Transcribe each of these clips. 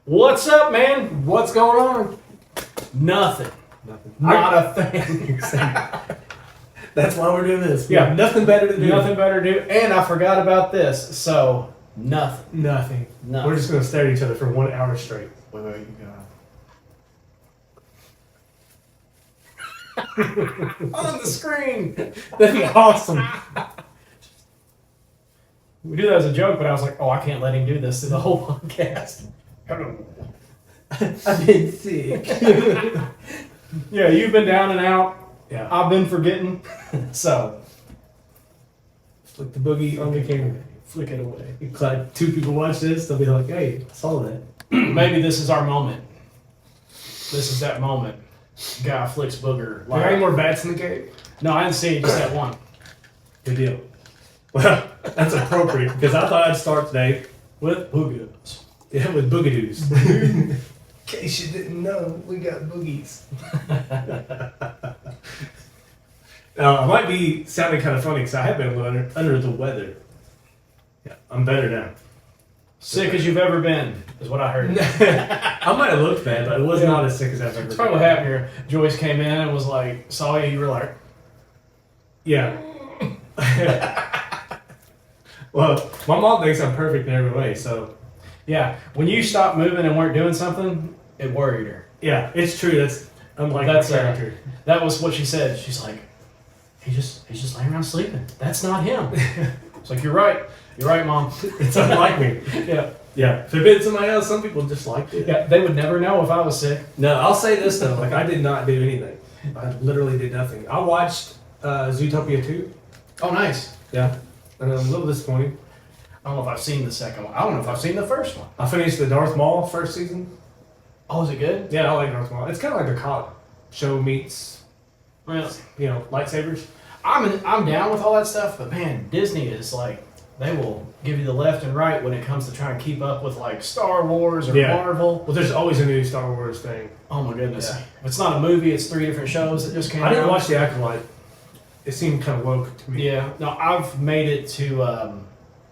What's up, man? What's going on? Nothing. Nothing. Not a thing. That's why we're doing this. We Yeah. have nothing better to do. Nothing better to do. And I forgot about this. So, nothing. Nothing. Nothing. We're just going to stare at each other for 1 hour straight. Wait, you go. On the screen. That'd be awesome. We do that as a joke, but I was like, oh, I can't let him do this through the whole podcast. I've been sick. Yeah, you've been down and out. Yeah. I've been forgetting. So, Flick the boogie on the camera. flick it away. If like 2 people watch this, they'll be like, hey, I saw that. Maybe this is our moment. This is that moment. Guy flicks booger. Are there any more bats in the cave? No, I didn't see it, just that one. Good deal. Well, that's appropriate because I thought I'd start today with boogies. Yeah, with boogadoos. In case you didn't know, we got boogies. I might be sounding kind of funny because I have been a little under the weather. Yeah, I'm better now. Sick as you've ever been, is what I heard. I might have looked bad, but it was not as sick as I've ever That's been. probably what happened here. Joyce came in and was like, saw you, you were like, Yeah. Well, my mom thinks I'm perfect in every way, so yeah. When you stopped moving and weren't doing something, it worried her. yeah, it's true. That's unlike my That's character. that was what she said. She's like, he's just laying around sleeping. That's not him. It's like, you're right, Mom. It's unlike me. Yeah, Yeah, if it had been somebody else, some people just liked it. yeah. They would never know if I was sick. No, I'll say this though, like I did not do anything. I literally did nothing. I watched Zootopia 2. Oh, nice. Yeah, and I'm a little disappointed. I don't know if I've seen the second one. I don't know if I've seen the first one. I finished the Darth Maul first season. Oh, is it good? Yeah, I like Darth Maul. It's kind of like a cop show meets, Well, lightsabers. I'm down with all that stuff, but man, Disney is like, they will give you the left and right when it comes to trying to keep up with like Star Wars or Yeah. Marvel. Well, there's always a new Star Wars thing. Oh my goodness. Yeah. If it's not a movie, it's 3 different shows that just came out. I didn't watch The Acolyte. It seemed kind of woke to me. Yeah, no, I've made it to,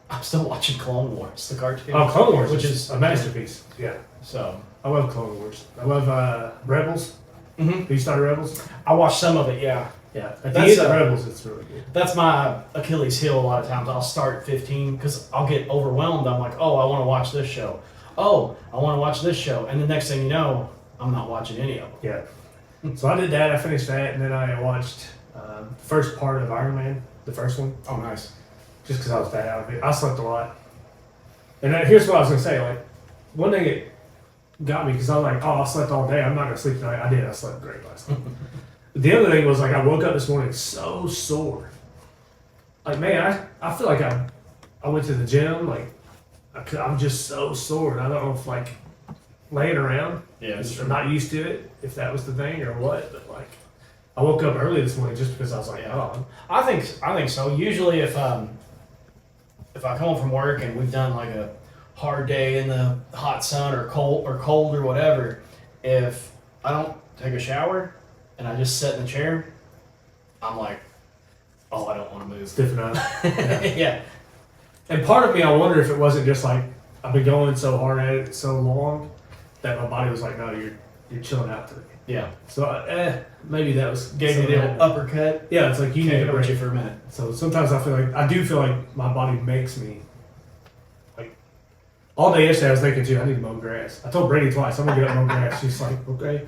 I'm still watching Clone Wars, the cartoon. Oh, Clone Wars, Which is a masterpiece. Yeah, So, I love Clone Wars. I love Rebels. mhm. You started Rebels? I watched some of it, yeah. Yeah. At the That's, end of Rebels, it's really good. That's my Achilles heel a lot of times. I'll start 15 because I'll get overwhelmed. I'm like, oh, I want to watch this show. Oh, I want to watch this show. And the next thing you know, I'm not watching any of them. Yeah. So I did that. I finished that, and then I watched the first part of Iron Man, the first one, Oh, nice. just because I was that out of it. I slept a lot. And here's what I was gonna say. Like, one thing it got me because I was like, oh, I slept all day. I'm not gonna sleep tonight. I did. I slept great last night. The other thing was like I woke up this morning so sore. Like, man, I feel like I went to the gym. Like, I'm just so sore. And I don't know if like laying around. Yeah, it's I'm not used to it, if that was the thing or what. But like, I woke up early this morning just because I was like, oh, I think so. Usually, if I come home from work and we've done like a hard day in the hot sun or cold or whatever, if I don't take a shower and I just sit in the chair, I'm like, oh, I don't want to move. stiffen up. Yeah. And part of me, I wonder if it wasn't just like I've been going so hard at it so long that my body was like, no, you're chilling out today. Yeah. So maybe that was Gave you some the of old that. uppercut. Yeah, it's like you need Can't a hurt you break. for a minute. So sometimes I do feel like my body makes me like all day yesterday I was thinking too, I need to mow grass. I told Brady twice, I'm gonna get up and mow grass. She's like, okay.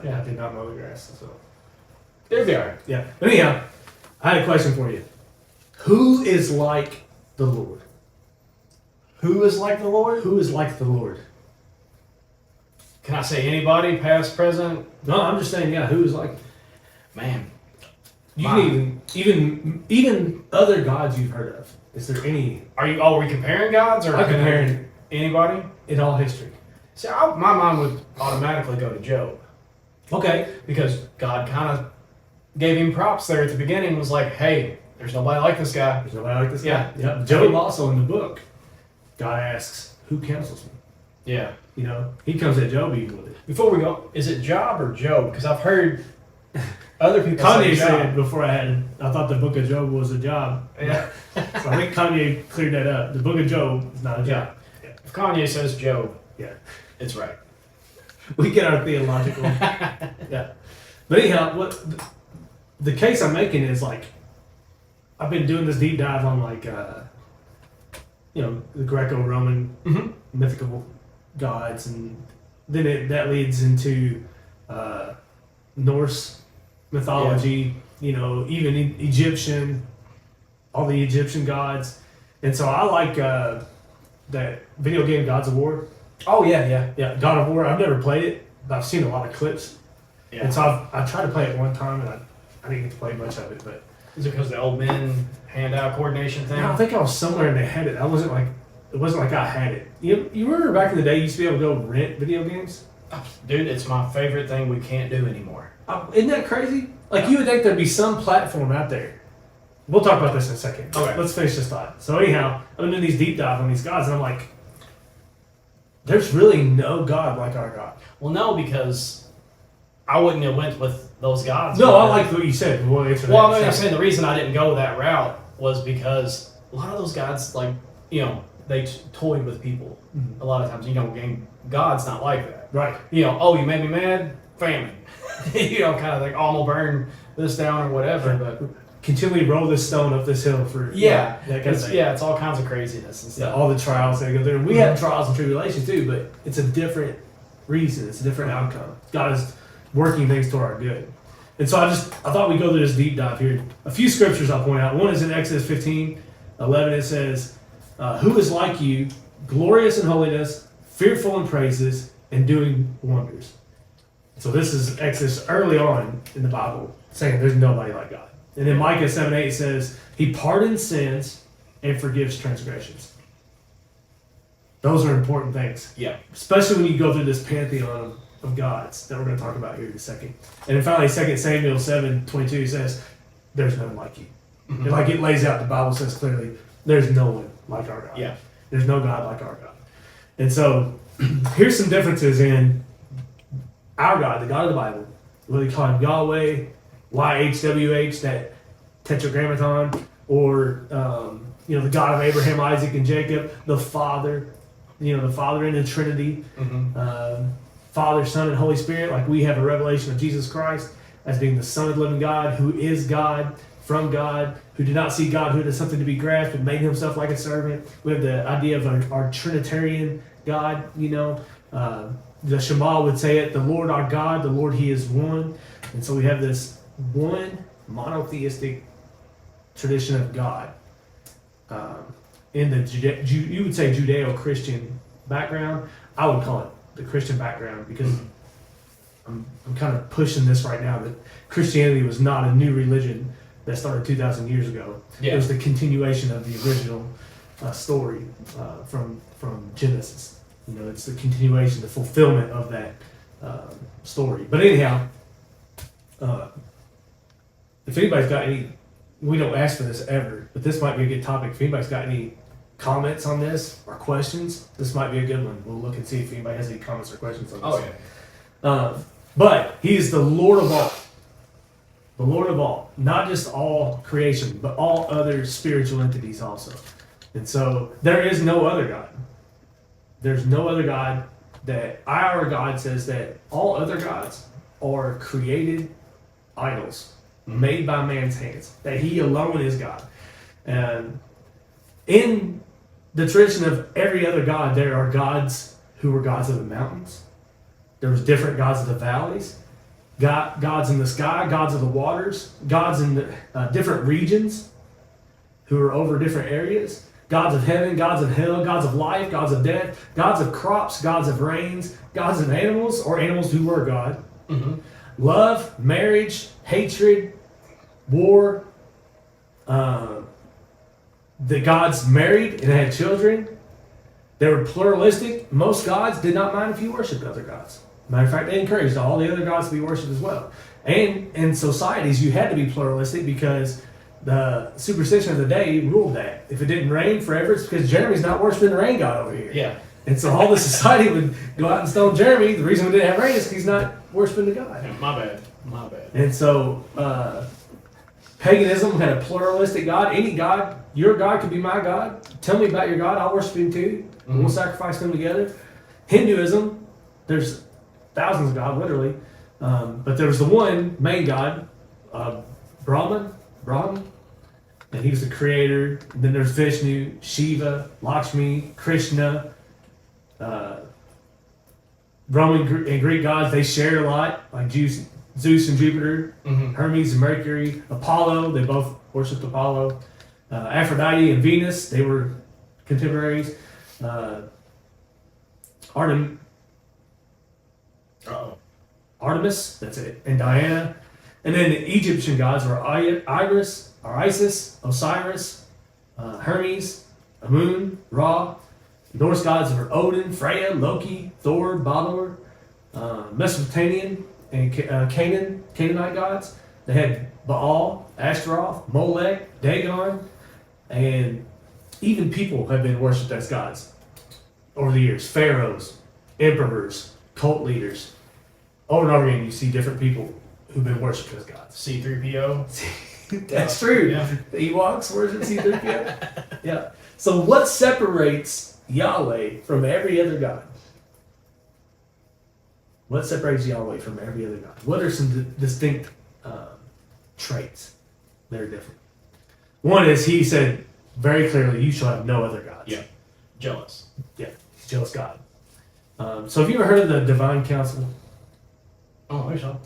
Yeah, I did not mow the grass. So It'll be alright. yeah. But anyhow, I had a question for you. Who is like the Lord? Who is like the Lord? Who is like the Lord? Can I say anybody, past, present? No, I'm just saying, yeah, who is like Man. you Wow. can even other gods you've heard of. Is there any Are we comparing gods or I'm comparing anybody? in all history? See, my mind would automatically go to Job Okay. because God kind of gave him props there at the beginning. Was like, hey, there's nobody like this guy. There's nobody like this Yeah. guy. Yep. Job also in the book, God asks, who counsels me? Yeah. You know, he comes at Job even with it. Before we go, is it Job or Job? Because I've heard other people say Kanye Job. said before I thought the book of Job was a job. Yeah. So I think Kanye cleared that up. The book of Job is not a job. If Kanye says Job, Yeah. It's right. We get our theological. Yeah. But anyhow, what the case I'm making is like, I've been doing this deep dive on like, the Greco-Roman Mm-hmm. mythical gods, and then that leads into Norse mythology. Even Egyptian, all the Egyptian gods, and so I like that video game Gods of War. Oh yeah. Yeah, God of War. I've never played it, but I've seen a lot of clips. Yeah. And so I tried to play it one time, and I didn't get to play much of it. But Is it because the old men hand-out coordination thing? I think I was somewhere and they had it. It wasn't like I had it. You remember back in the day, you used to be able to go rent video games? Dude, it's my favorite thing we can't do anymore. Isn't that crazy? Like, you would think there'd be some platform out there. We'll talk about this in a second. Okay. Let's finish this thought. So anyhow, I've been doing these deep dives on these gods, and I'm like, there's really no God like our God. Well, no, because I wouldn't have went with those gods. No, I like what you said. We'll answer that. Well, I'm saying the reason I didn't go that route was because a lot of those gods, like, they toyed with people. Mhm. A lot of times, God's not like that. Right. Oh, you made me mad? Famine. Kind of like, oh, I'm going to burn this down or whatever. But Continually roll this stone up this hill for yeah, that kind of thing. it's all kinds of craziness and Yeah, stuff. all the trials that go through. We have trials and tribulations too, but it's a different reason. It's a different outcome. God is working things to our good. And so I thought we'd go through this deep dive here. A few scriptures I'll point out. One is in Exodus 15:11. It says, who is like you, glorious in holiness, fearful in praises, and doing wonders. So this is Exodus early on in the Bible, saying there's nobody like God. And then Micah 7:8 says, he pardons sins and forgives transgressions. Those are important things. Yeah. Especially when you go through this pantheon of gods that we're going to talk about here in a second. And then finally, 2 Samuel 7:22 says, there's none like you. Mhm. And like it lays out, the Bible says clearly, there's no one like our God. Yeah. There's no God like our God. And so, here's some differences in our God, the God of the Bible. Whether you call him Yahweh, YHWH, that tetragrammaton, or the God of Abraham, Isaac, and Jacob, the Father, the Father in the Trinity, Father, Son, and Holy Spirit. Like, we have a revelation of Jesus Christ as being the Son of the living God, who is God, from God, who did not see God, who had something to be grasped, and made himself like a servant. We have the idea of our Trinitarian God, the Shema would say it, the Lord our God, the Lord, he is one. And so we have this one monotheistic tradition of God. In the you would say Judeo-Christian background. I would call it the Christian background, because I'm kind of pushing this right now that Christianity was not a new religion that started 2,000 years ago. Yeah. It was the continuation of the original story from Genesis. It's the continuation, the fulfillment of that story. But anyhow, if anybody's got any, we don't ask for this ever, but this might be a good topic. If anybody's got any comments on this or questions, this might be a good one. We'll look and see if anybody has any comments or questions on this. Oh, yeah. But he is the Lord of all. The Lord of all. Not just all creation, but all other spiritual entities also. And so there is no other God. There's no other God. That our God says that all other gods are created idols made by man's hands. That he alone is God. And in the tradition of every other God, there are gods who were gods of the mountains. There was different gods of the valleys, gods in the sky, gods of the waters, gods in the different regions who are over different areas, gods of heaven, gods of hell, gods of life, gods of death, gods of crops, gods of rains, gods of animals, or animals who were God, love, marriage, hatred, war. The gods married and had children. They were pluralistic. Most gods did not mind if you worshipped other gods. Matter of fact, they encouraged all the other gods to be worshipped as well. And in societies, you had to be pluralistic because the superstition of the day ruled that. If it didn't rain forever, it's because Jeremy's not worshiping the rain god over here. Yeah. And so all the society would go out and stone Jeremy. The reason we didn't have rain is because he's not worshiping the god. Yeah, my bad. And so paganism had a pluralistic God. Any God, your God could be my God. Tell me about your God, I'll worship him too. We'll sacrifice them together. Hinduism, there's thousands of gods, literally. But there was the one main god, Brahman, and he was the creator. And then there's Vishnu, Shiva, Lakshmi, Krishna. Roman and Greek gods, they share a lot, like Zeus and Jupiter, Hermes and Mercury, Apollo, they both worshipped Apollo. Aphrodite and Venus, they were contemporaries. Artemis, that's it, and Diana. And then the Egyptian gods were Isis, Osiris, Hermes, Amun, Ra. Norse gods were Odin, Freya, Loki, Thor, Balor. Mesopotamian and Canaanite gods, they had Baal, Ashtaroth, Molech, Dagon, and even people have been worshipped as gods over the years. Pharaohs, emperors, cult leaders. Over and over again, you see different people who've been worshipped as gods. C-3PO. That's true. Yeah. The Ewoks worship C-3PO. Yeah. So what separates Yahweh from every other god? What separates Yahweh from every other god? What are some distinct traits that are different? One is he said very clearly, you shall have no other gods. Yeah. Jealous. Yeah. He's a jealous God. So have you ever heard of the divine council? Oh, there's some.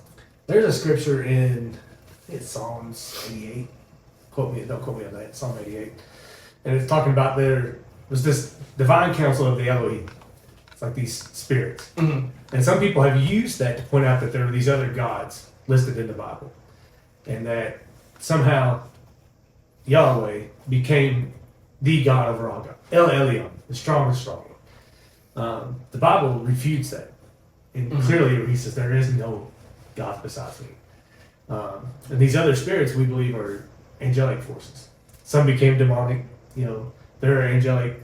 There's a scripture in it's Psalms 88. Don't quote me on that. Psalm 88. And it's talking about there was this divine council of the Elohim. It's like these spirits. And some people have used that to point out that there are these other gods listed in the Bible. And that somehow Yahweh became the God over all God. El Elyon, the strongest strong one. The Bible refutes that. And clearly he says there is no God besides me. And these other spirits we believe are angelic forces. Some became demonic. There are angelic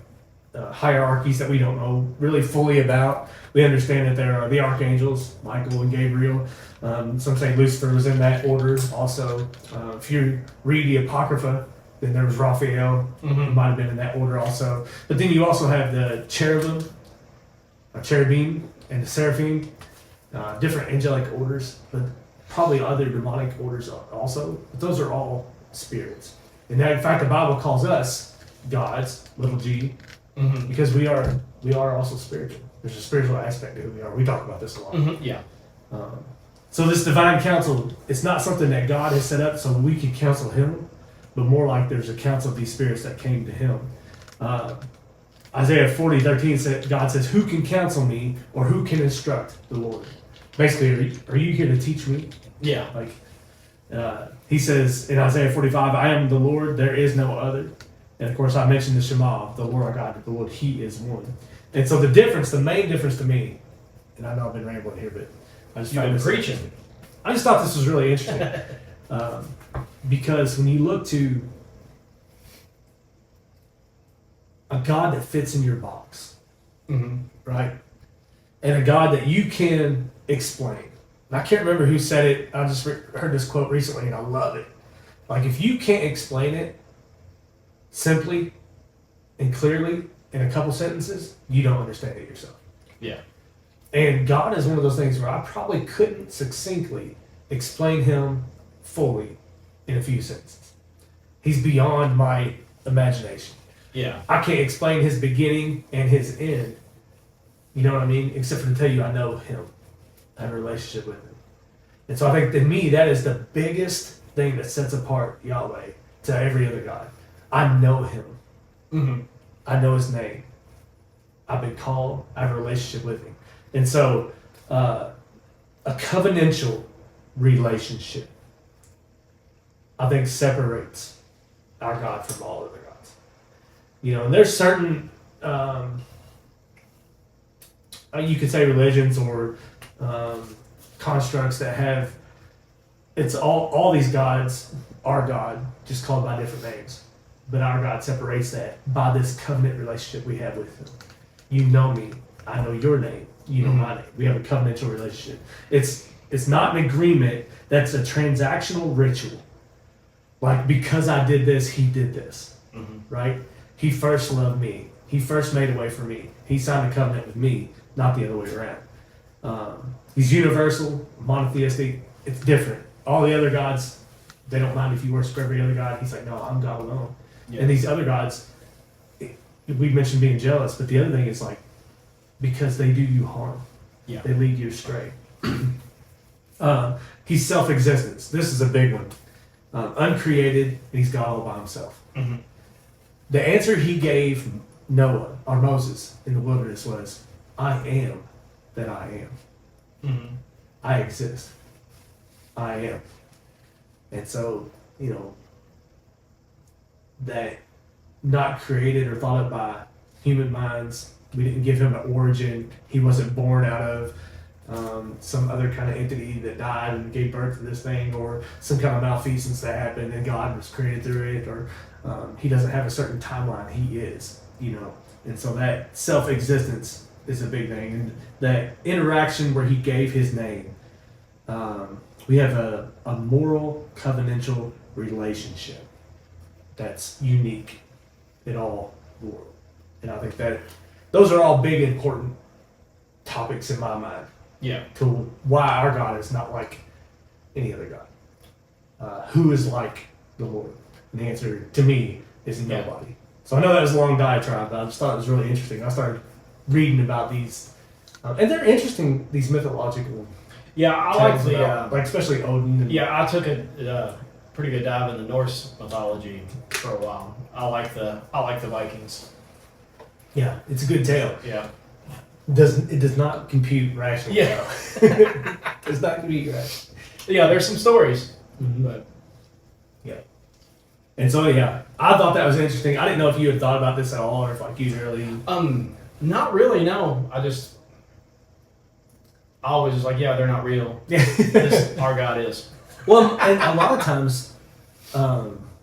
hierarchies that we don't know really fully about. We understand that there are the archangels, Michael and Gabriel. Some say Lucifer was in that order also. If you read the Apocrypha, then there was Raphael, who might have been in that order also. But then you also have the cherubim, and the seraphim, different angelic orders, but probably other demonic orders also. But those are all spirits. And that, in fact, the Bible calls us gods, little g, because we are also spiritual. There's a spiritual aspect to who we are. We talk about this a lot. Yeah. So this divine council, it's not something that God has set up so we can counsel him, but more like there's a council of these spirits that came to him. Isaiah 40:13 said, God says, who can counsel me or who can instruct the Lord? Basically, are you here to teach me? Yeah. He says in Isaiah 45, I am the Lord, there is no other. And of course, I mentioned the Shema, the Lord our God, the Lord, he is one. And so the main difference to me, and I know I've been rambling here, but I just You've been preaching. I just thought this was really interesting. Because when you look to a God that fits in your box, right? And a God that you can explain. And I can't remember who said it. I just heard this quote recently and I love it. Like, if you can't explain it simply and clearly in a couple sentences, you don't understand it yourself. Yeah. And God is one of those things where I probably couldn't succinctly explain him fully in a few sentences. He's beyond my imagination. Yeah. I can't explain his beginning and his end. You know what I mean? Except for to tell you I know him. I have a relationship with him. And so I think to me that is the biggest thing that sets apart Yahweh to every other God. I know him. I know his name. I've been called. I have a relationship with him. And so a covenantal relationship, I think, separates our God from all other gods. And there's certain, you could say religions or constructs that have, it's all these gods are God, just called by different names. But our God separates that by this covenant relationship we have with him. You know me, I know your name, you know my name. We have a covenantal relationship. It's not an agreement that's a transactional ritual. Like, because I did this, he did this, right? He first loved me. He first made a way for me. He signed a covenant with me, not the other way around. He's universal, monotheistic. It's different. All the other gods, they don't mind if you worship every other god. He's like, no, I'm God alone. Yeah. And these other gods, we mentioned being jealous, but the other thing is like, because they do you harm. Yeah. They lead you astray. He's self-existence. This is a big one. Uncreated, and he's God all by himself. Mm-hmm. The answer he gave Noah or Moses in the wilderness was, I am that I am. Mm-hmm. I exist. I am. And so, that not created or thought up by human minds. We didn't give him an origin. He wasn't born out of some other kind of entity that died and gave birth to this thing, or some kind of malfeasance that happened and God was created through it, or he doesn't have a certain timeline. He is, And so that self-existence is a big thing. And that interaction where he gave his name, we have a moral covenantal relationship that's unique in all the world. And I think that those are all big, important topics in my mind Yeah. to why our God is not like any other God. Who is like the Lord? And the answer to me is nobody. So I know that was a long diatribe, but I just thought it was really interesting. I started reading about these, and they're interesting, these mythological Yeah, I like tales the about, like especially Odin. And, yeah. I took a pretty good dive in the Norse mythology for a while. I like the Vikings. yeah, it's a good tale. Yeah. It does not compute rationally. Yeah. Does not compute rationally. Yeah, there's some stories, but And so I thought that was interesting. I didn't know if you had thought about this at all, or if like you really. not really. No, I always was like, yeah, they're not real. Our God is. Well, and a lot of times,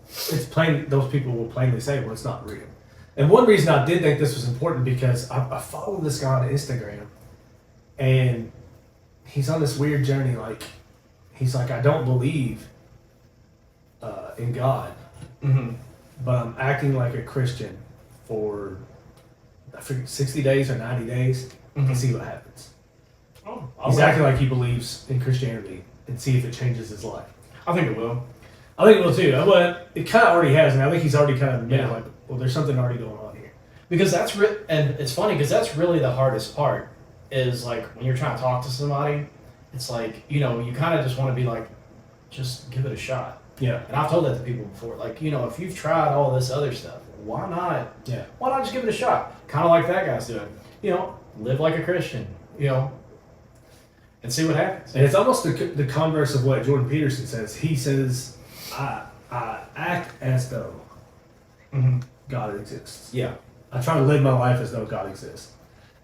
it's plain. Those people will plainly say, "Well, it's not real." And one reason I did think this was important because I follow this guy on Instagram, and he's on this weird journey. Like, he's like, I don't believe in God, but I'm acting like a Christian for I forget 60 days or 90 days and see what happens. Oh, He's acting like he believes in Christianity and see if it changes his life. I think it will. I think it will too. But it kind of already has, and I think he's already kind of admitted, Yeah. like, well, there's something already going on here. Because that's and it's funny because that's really the hardest part is like when you're trying to talk to somebody, it's like, you kind of just want to be like, just give it a shot. Yeah. And I've told that to people before, like, if you've tried all this other stuff, why not? Yeah. Why not just give it a shot? Kind of like that guy's doing. Live like a Christian, and see what happens. And it's almost the converse of what Jordan Peterson says. He says, I act as though God exists. Yeah. I try to live my life as though God exists.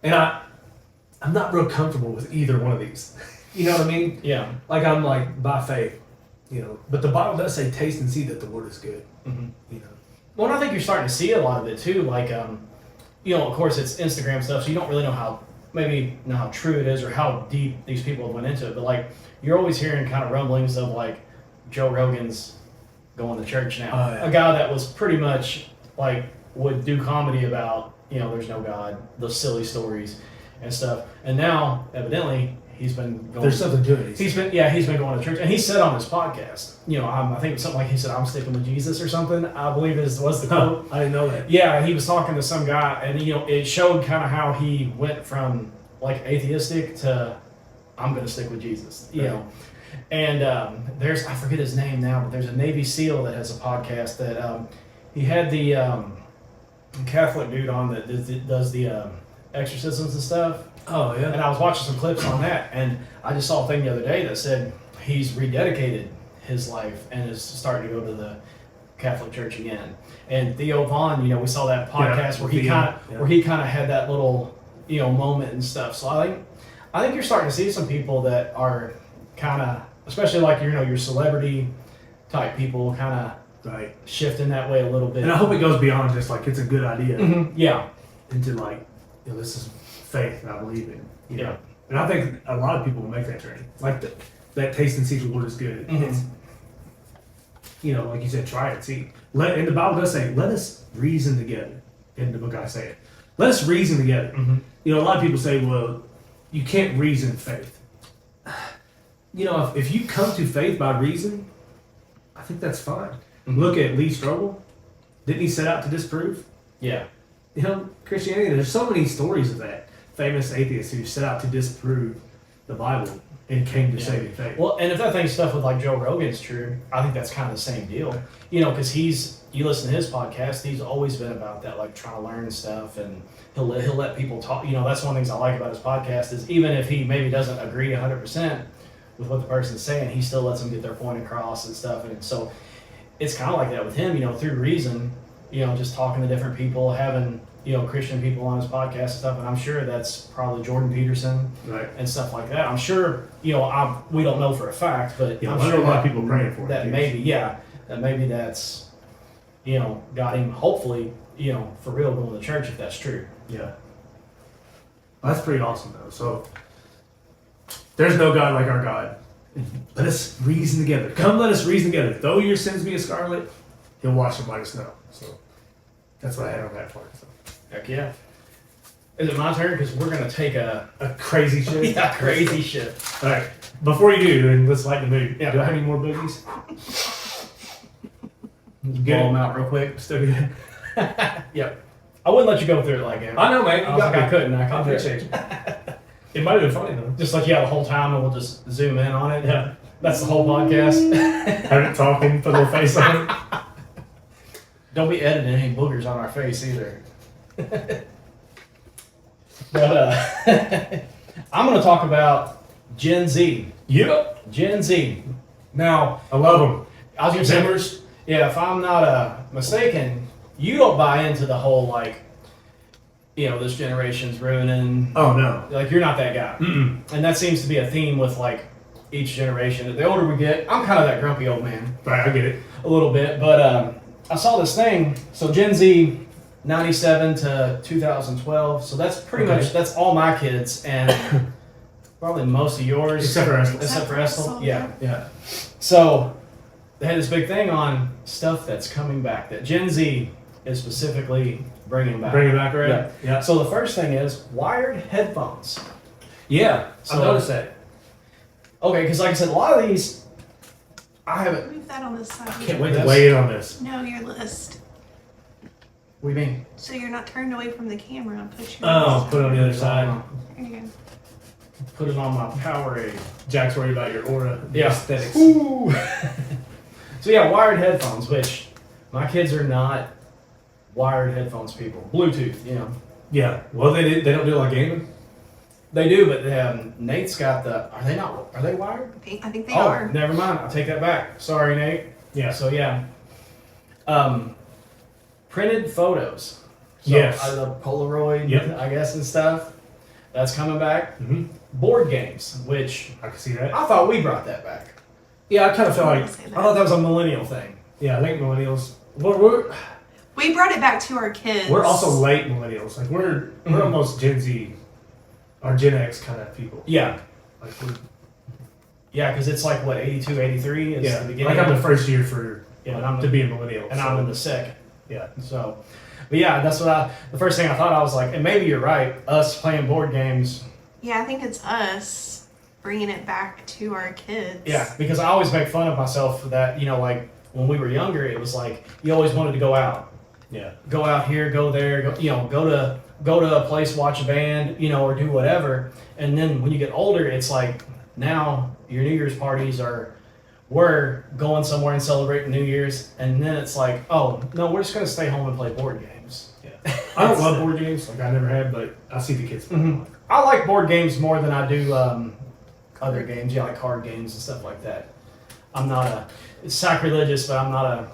And I'm not real comfortable with either one of these. You know what I mean? Yeah. Like, I'm like, by faith, But the Bible does say, taste and see that the word is good. Well, and I think you're starting to see a lot of it too. Like, of course, it's Instagram stuff, so you don't really know how true it is or how deep these people went into it. But like, you're always hearing kind of rumblings of like Joe Rogan's going to church now. Oh, yeah. A guy that was pretty much like would do comedy about there's no God, those silly stories and stuff. And now, evidently, he's been going. There's something to it. He's been going to church, and he said on his podcast, I think it was something like he said, "I'm sticking with Jesus" or something. I believe was the quote. I didn't know that. Yeah, he was talking to some guy, and it showed kind of how he went from like atheistic to I'm going to stick with Jesus. And there's I forget his name now, but there's a Navy SEAL that has a podcast that he had the Catholic dude on that does the exorcisms and stuff. Oh, yeah. And I was watching some clips on that, and I just saw a thing the other day that said he's rededicated his life and is starting to go to the Catholic Church again. And Theo Vaughn, we saw that podcast where he kind of had that little moment and stuff. So I think you're starting to see some people that are kind of, especially like your celebrity type people, kind of right shifting that way a little bit. And I hope it goes beyond just like it's a good idea Yeah. into like this is faith and I believe in. Yeah. And I think a lot of people will make that journey. Like that taste and see the Lord is good. It's, like you said, try it, see. And the Bible does say, let us reason together. in the book I say it. Let us reason together. Mm-hmm. You know, a lot of people say, well, you can't reason faith. You know, if you come to faith by reason, I think that's fine. Mhm. Look at Lee Strobel. Didn't he set out to disprove? Yeah. You know, Christianity, there's so many stories of that. Famous atheists who set out to disprove the Bible and came to Yeah. saving faith. Well, and if that thing stuff with like Joe Rogan's true, I think that's kind of the same deal. You know, because you listen to his podcast, he's always been about that, like trying to learn stuff, and he'll let people talk. You know, that's one of the things I like about his podcast is even if he maybe doesn't agree 100% with what the person's saying, he still lets them get their point across and stuff. And so it's kind of like that with him. You know, through reason. You know, just talking to different people, having Christian people on his podcast and stuff, and I'm sure that's probably Jordan Peterson Right. and stuff like that. I'm sure, we don't know for a fact, but Yeah, I'm I know sure a lot of people praying for it, that too. maybe that's, got him hopefully, for real going to church if that's true. Yeah. That's pretty awesome, though. So, there's no God like our God. Let us reason together. Come, let us reason together. Though your sins be as scarlet, he'll wash them white as snow. So, that's what I had on that part. So. Heck yeah. Is it my turn? Because we're going to take a Crazy shit. crazy shit. All right. Before you do, then let's lighten the mood. Yeah. Do I have any more boogies? Blow Get them it. out real quick. Still good. Yep. I wouldn't let you go through it like that. I know, man. You I was got like, me. I couldn't. I I couldn't. appreciate it. It might have been funny, though. Just let you out the whole time and we'll just zoom in on it. Yeah. That's the whole podcast. Have it talking, put a little face on it. Don't be editing any boogers on our face either. But I'm going to talk about Gen Z. Yep. Gen Z. Now, I love them. I was going to say, Zimmers. yeah, if I'm not mistaken, you don't buy into the whole, like, this generation's ruining. Oh, no. Like, you're not that guy. Mm-mm. And that seems to be a theme with, like, each generation. The older we get, I'm kind of that grumpy old man. Right, I get it. A little bit, but I saw this thing. So Gen Z, 97 to 2012. So that's pretty Okay. much that's all my kids and probably most of yours, Except for Estill. Except for Estill. Yeah. Yeah. So they had this big thing on stuff that's coming back that Gen Z is specifically bringing back. Bring it back, right? Yeah. Yeah. So the first thing is wired headphones. Yeah. I So- noticed that. Okay, because like I said, a lot of these I haven't. Move that on the side. Can't wait to Yes. weigh in on this. No, your list. What do you mean? So you're not turned away from the camera and put your Oh, put it on the other side. There you go. Put it on my Powerade. Jack's worried about your aura. Yeah. Aesthetics. Ooh. So yeah, wired headphones, which my kids are not wired headphones people. Bluetooth, Yeah. Well, they don't do it like gaming. They do, but Nate's got the. Are they wired? I think they Oh, are. never mind. I'll take that back. Sorry, Nate. Yeah. So yeah. Printed photos. So, Yes. The Polaroid, Yep. I guess, and stuff. That's coming back. Mm-hmm. Board games, which I can see that. I thought we brought that back. Yeah, I kind of felt I like, say I that. thought that was a millennial thing. yeah, late millennials. We brought it back to our kids. We're also late millennials. Like we're Mhm. almost Gen Z, or Gen X kind of people. Yeah. Like we're, Yeah, because it's like, what, 82, 83 is yeah, the beginning? like I'm the first year for Yeah, and I'm to be a millennial. and so, I'm in the second. yeah. So, but yeah, that's what the first thing I thought, I was like, and maybe you're right, us playing board games. Yeah, I think it's us bringing it back to our kids. Yeah, because I always make fun of myself for that, like when we were younger, it was like, you always wanted to go out. Yeah. Go out here, go there, go to a place, watch a band, or do whatever. And then when you get older, it's like now your New Year's parties we're going somewhere and celebrating New Year's, and then it's like, oh no, we're just gonna stay home and play board games. Yeah. I don't love board games. Like I never have, but I see the kids. Mhm. I like board games more than I do other games, like card games and stuff like that. I'm not it's sacrilegious, but I'm not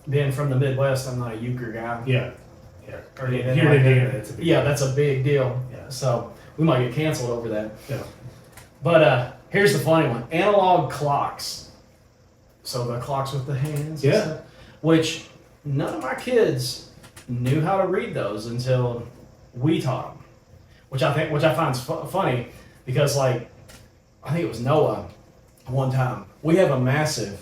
being from the Midwest, I'm not a euchre guy. Yeah. Yeah. Or anything Here in like that. Indiana, it's a big Yeah, that's a big deal. Yeah. So we might get canceled over that. Yeah. But here's the funny one: analog clocks. So the clocks with the hands. and Yeah. stuff, which none of my kids knew how to read those until we taught them. Which I find funny because, like, I think it was Noah one time. We have a massive,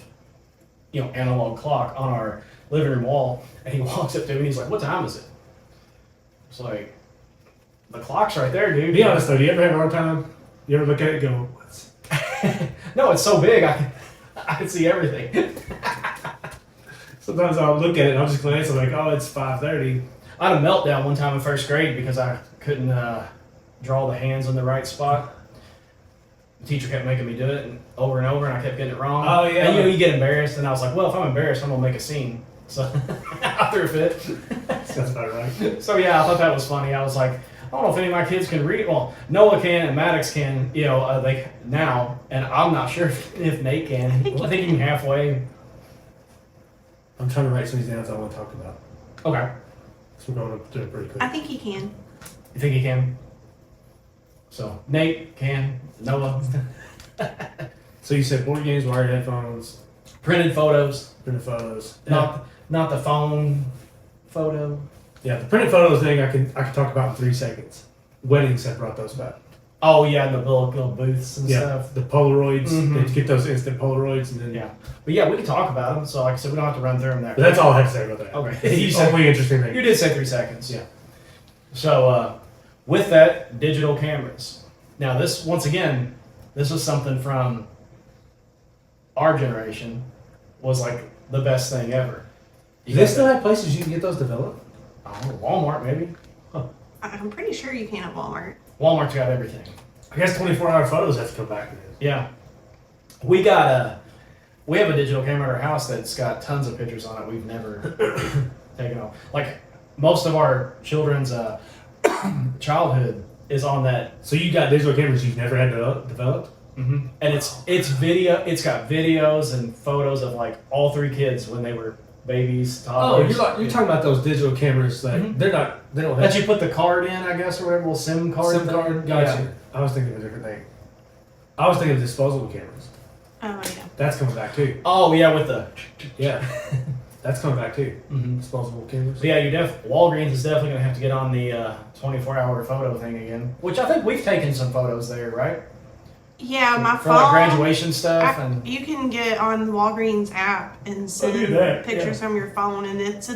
analog clock on our living room wall, and he walks up to me and he's like, "What time is it?" It's like, the clock's right there, dude. Be honest though, do you ever have a hard time? You ever look at it and go, what's... No, it's so big, I can see everything. Sometimes I'll look at it and I'll just glance and like, oh, it's 5:30. I had a meltdown one time in first grade because I couldn't draw the hands in the right spot. The teacher kept making me do it and over, and I kept getting it wrong. Oh, yeah. And you get embarrassed, and I was like, well, if I'm embarrassed, I'm gonna make a scene. So I threw a fit. That's about right. So yeah, I thought that was funny. I was like, I don't know if any of my kids can read. Well, Noah can and Maddox can, they now, and I'm not sure if Nate can. I think he can halfway. I'm trying to write some of these down I want to talk about. Okay. So we're going to do it pretty quick. I think he can. You think he can? So Nate can, Noah. So you said board games, wired headphones, Printed photos, printed photos. not the phone photo. Yeah, the printed photos thing I can talk about in 3 seconds. Weddings have brought those back. Oh yeah, the little booths and stuff. The Polaroids. Mhm. They get those instant Polaroids, and then Yeah, but yeah, we can talk about them. So like I said, we don't have to run through them there. But that's all I have to say about that. Okay. It's You the said- only interesting thing. You did say 3 seconds. Yeah. So with that, digital cameras. Now this, once again, this was something from our generation. Was like the best thing ever. Do they still have places you can get those developed? Walmart maybe. I'm pretty sure you can at Walmart. Walmart's got everything. I guess 24-hour photos have to come back. Yeah. We have a digital camera at our house that's got tons of pictures on it we've never taken off. Like most of our children's childhood is on that. So you got digital cameras you've never had developed? And it's video. It's got videos and photos of like all 3 kids when they were babies, Oh, toddlers. you're talking about those digital cameras that Mhm. they don't That have you put the card in, I guess, or whatever, little SIM card. SIM thing. card. Gotcha. I was thinking of a different thing. I was thinking of disposable cameras. Oh yeah. That's coming back too. Oh yeah, with the. Yeah, that's coming back too. Mhm. Disposable cameras. So yeah, Walgreens is definitely gonna have to get on the 24-hour photo thing again. Which I think we've taken some photos there, right? Yeah, my For phone. like graduation stuff and. You can get on the Walgreens app and send that, pictures from your phone, and it's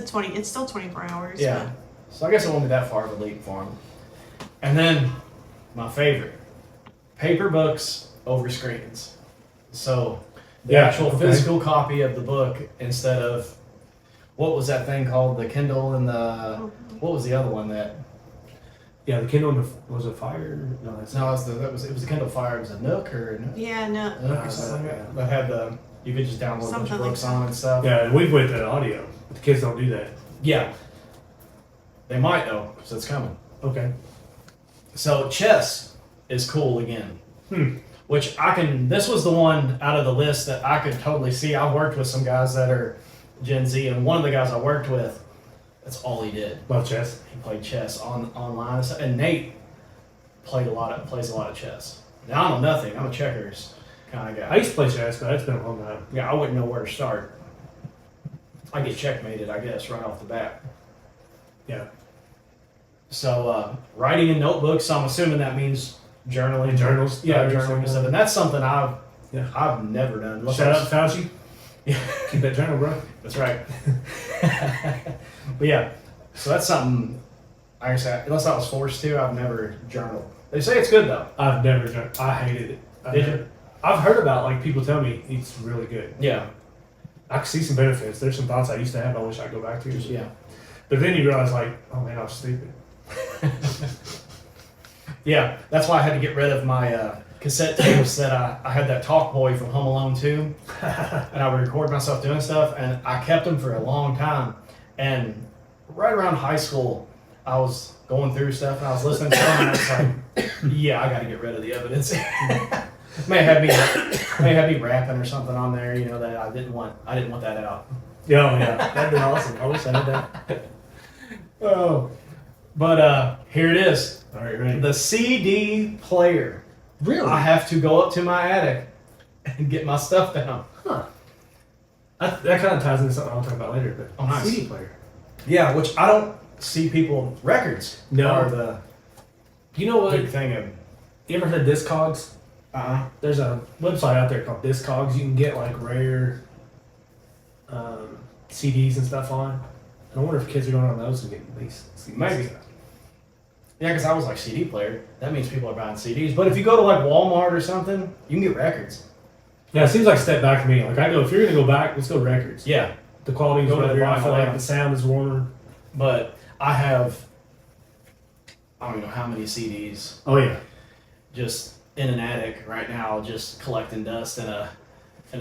still 24 hours. Yeah. So I guess it won't be that far of a leap for them. And then my favorite, paper books over screens. So the Yeah, actual okay. physical copy of the book instead of what was that thing called? The Kindle and the what was the other one that? Yeah, the Kindle was a Fire. No, that's No, it was the Kindle Fire. It was a Nook or Nook, Yeah, no. or something like that. That had the you could just download a bunch Something of like books that. on and stuff. Yeah, and we've went to audio, but the kids don't do that. Yeah. They might though, because it's coming. Okay. So chess is cool again. Hmm. Which this was the one out of the list that I could totally see. I've worked with some guys that are Gen Z, and one of the guys I worked with, that's all he did. Love chess. He played chess online and stuff. And Nate plays a lot of chess. Now I know nothing. I'm a checkers kind of guy. I used to play chess, but it's been a long time. Yeah, I wouldn't know where to start. I get checkmated, I guess, right off the bat. Yeah. So writing in notebooks, so I'm assuming that means journaling. Journals. Yeah, diaries, journaling and stuff. And that's something I've never done. Unless Shout I out was- to Fauci. Yeah. Keep that journal, bro. That's right. But yeah, so that's something. Like I said, unless I was forced to, I've never journaled. They say it's good though. I've never done. I hated it. Did you? I've heard about like people tell me it's really good. Yeah, I can see some benefits. There's some thoughts I used to have. I wish I could go back to. yeah, But then you realize like, oh man, I was stupid. yeah. That's why I had to get rid of my cassette tapes that I had that Talk Boy from Home Alone 2, and I would record myself doing stuff, and I kept them for a long time. And right around high school, I was going through stuff and I was listening to them, and I was like, yeah, I got to get rid of the evidence. may have me rapping or something on there, that I didn't want that out. Yeah, that'd been awesome. I wish I had that. Oh, but here it is, All right, ready? the CD player. Really? I have to go up to my attic and get my stuff down. That kind of ties into something I'll talk about later. But Oh, nice. CD player. Yeah, which I don't see people records. No. Are the You know what? big thing of. You ever heard of Discogs? There's a website out there called Discogs. You can get like rare CDs and stuff on. And I wonder if kids are going on those and getting these CDs. Maybe. and stuff. Yeah, because I was like CD player. That means people are buying CDs. But if you go to like Walmart or something, you can get records. Yeah, it seems like a step back to me. Like I go, if you're gonna go back, let's go records. Yeah, The quality is Go to the better. I feel vinyl, like yeah. the sound is warmer. but I don't even know how many CDs Oh yeah. just in an attic right now, just collecting dust in a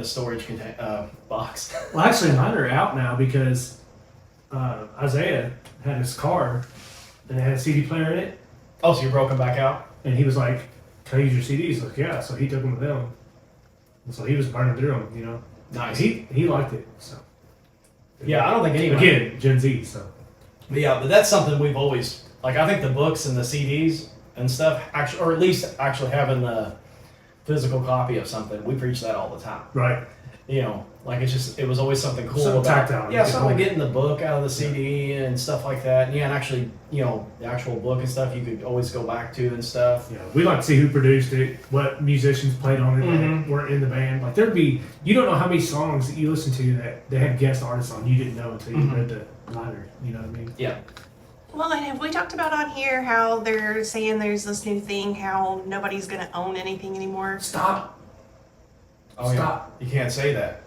storage box. Well, actually, mine are out now because Isaiah had his car and it had a CD player in it, Oh, so you're broken back out? and he was like, "Can I use your CDs?" Like, yeah. So he took them with him, and so he was burning through them. You know, Nice. he liked it. So Yeah, I don't think anybody. again Gen Z. So But yeah, but that's something we've always like. I think the books and the CDs and stuff, actually, or at least actually having the physical copy of something, we preach that all the time. right. You know, like it was always something cool Something about tactile. yeah, You can something hold it. getting the book out of the CD and stuff like that. And yeah, and actually, the actual book and stuff you could always go back to and stuff. Yeah, we like to see who produced it, what musicians played on it Mhm. that weren't in the band. Like there'd be, you don't know how many songs that you listen to that they had guest artists on you didn't know until you Mhm. read the liner. You know what I mean? Yeah. Well, and have we talked about on here how they're saying there's this new thing, how nobody's gonna own anything anymore? Stop. Oh yeah. Stop. You can't say that.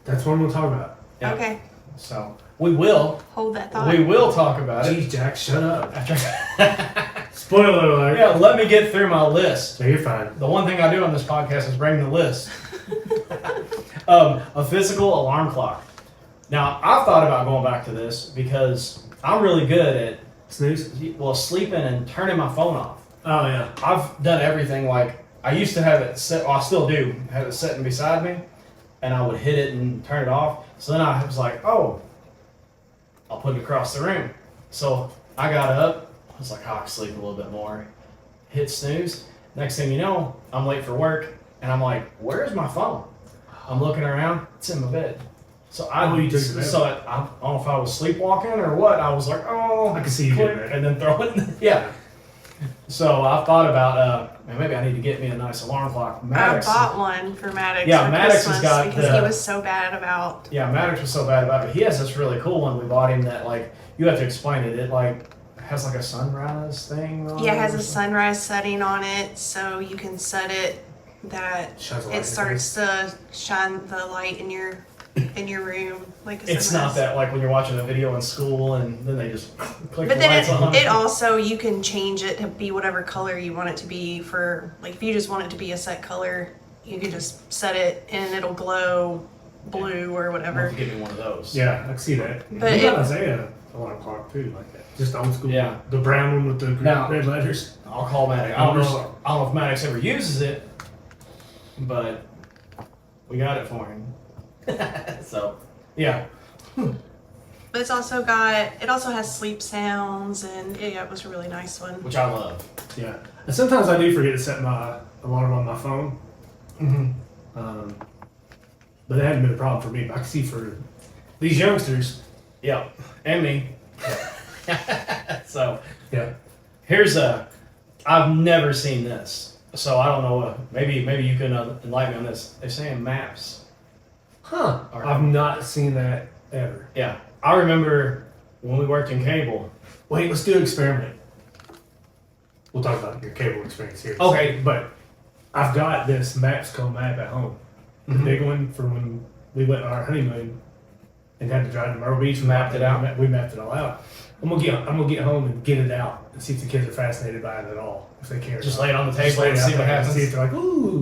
That's what I'm gonna talk about. Yeah. Okay, So we will. hold that thought. We will talk about it. Jeez, Jack, shut up. After Spoiler alert. yeah, let me get through my list. No, you're fine. The one thing I do on this podcast is bring the list. A physical alarm clock. Now, I've thought about going back to this because I'm really good Snooze. at, sleeping and turning my phone off. Oh yeah. I've done everything. Like, I used to have it set, well, I still do, have it sitting beside me, and I would hit it and turn it off. So then I was like, oh, I'll put it across the room. So I got up, I was like, oh, I can sleep a little bit more. Hit snooze. Next thing you know, I'm late for work, and I'm like, where's my phone? I'm looking around, it's in my bed. So Oh, you took it back. so I don't know if I was sleepwalking or what. I was like, oh, I can see you click, doing that. and then throw it. Yeah. So I thought about, man, maybe I need to get me a nice alarm clock. Maddox. I bought one for Maddox Yeah, for Maddox has Christmas got because the- he was so bad about. Yeah, Maddox was so bad about it. He has this really cool one we bought him that like you have to explain it. It like has like a sunrise thing. On Yeah, it has or a something. sunrise setting on it, so you can set it that Shines a light in it your starts to shine the light in your room like a It's sunrise. not that like when you're watching a video in school and then they just click But the then lights on. it also, you can change it to be whatever color you want it to be for, like if you just want it to be a set color, you can just set it and it'll glow blue or I'll have whatever. to get me one of those. Yeah, I can see that. But we got it- Isaiah alarm clock too, like that. Just old school. Yeah. The brown one with the Now- red letters. I'll call Maddox. I don't know if Maddox ever uses it, but we got it for him. So yeah. But it's also it also has sleep sounds and yeah, it was a really nice one. Which I love. Yeah. And sometimes I do forget to set my alarm on my phone. Mm-hmm. But it hadn't been a problem for me. But I can see for these youngsters. Yep. And me. So Yeah. here's I've never seen this, so I don't know. Maybe you can enlighten me on this. They're saying maps. Huh. Alright. I've not seen that ever. Yeah, I remember when we worked in cable. Wait, let's do an experiment. We'll talk about your cable experience here. Okay. But I've got this Mapsco map at home. The Mhm. big one from when we went on our honeymoon and had to drive to Myrtle Beach. Mapped it out? We mapped it all out. I'm gonna get home and get it out and see if the kids are fascinated by it at all. If they care. Just about lay it on the Just table lay and it out see what there and happens. See if they're like, ooh,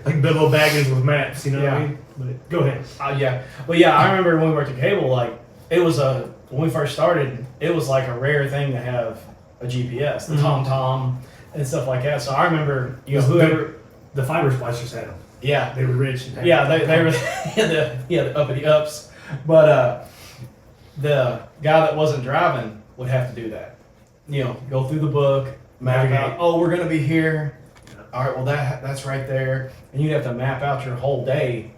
like Bilbo Baggins with maps. You know what I Yeah. mean? But go ahead. Yeah, well, yeah, I remember when we worked at cable. Like it was when we first started, it was like a rare thing to have a GPS, the Mhm. TomTom and stuff like that. So I remember, whoever, The fiber splicers had them. yeah, They were rich. And had yeah, they were the uppity ups, but the guy that wasn't driving would have to do that. Go through the book, map Navigate. out. Oh, we're gonna be here. Yeah. All right, well that's right there, and you'd have to map out your whole day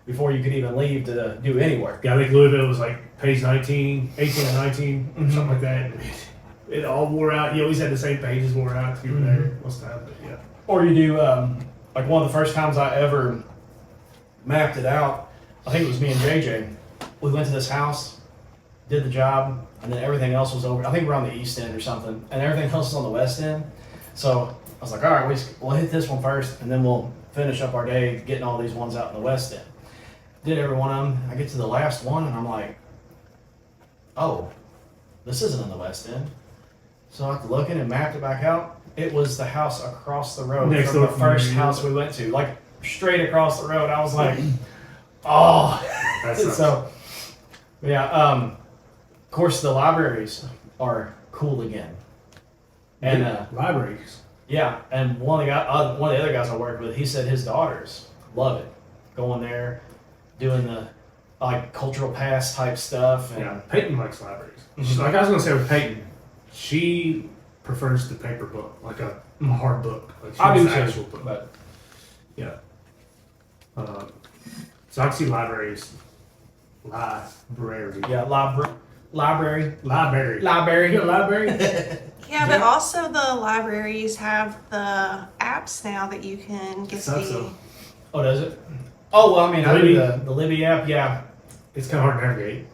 before you could even leave to do any work. Yeah, I think Louisville was like page 19, 18 or 19, or Mhm. something like that. It all wore out. You always had the same pages wore out if you were Mhm. there most of the time. But yeah. Or you do like one of the first times I ever mapped it out. I think it was me and JJ. We went to this house, did the job, and then everything else was over. I think we're on the east end or something, and everything else is on the west end. So I was like, all right, we'll hit this one first, and then we'll finish up our day getting all these ones out in the west end. Did every one of them. I get to the last one, and I'm like, oh, this isn't in the west end. So after looking and mapped it back out, it was the house across the road Next from the door from first you. house we went to, like straight across the road. I was like, oh. That sucks. So, yeah. Of course, the libraries are cool again, and libraries. yeah. And one of the other guys I worked with, he said his daughters love it, going there, doing the like cultural pass type stuff. And Yeah, Peyton likes libraries. Mhm. Like I was gonna say with Peyton, she prefers the paper book, like a hard book. Like she I wants do the too, actual book. but Yeah. So I can see libraries. Library. yeah, library. You got a library? Yeah, but also the libraries have the apps now that you can get Thought the. so. Oh, does it? Oh well, I mean, I Libby. do the Libby app. Yeah, It's kind of hard to navigate.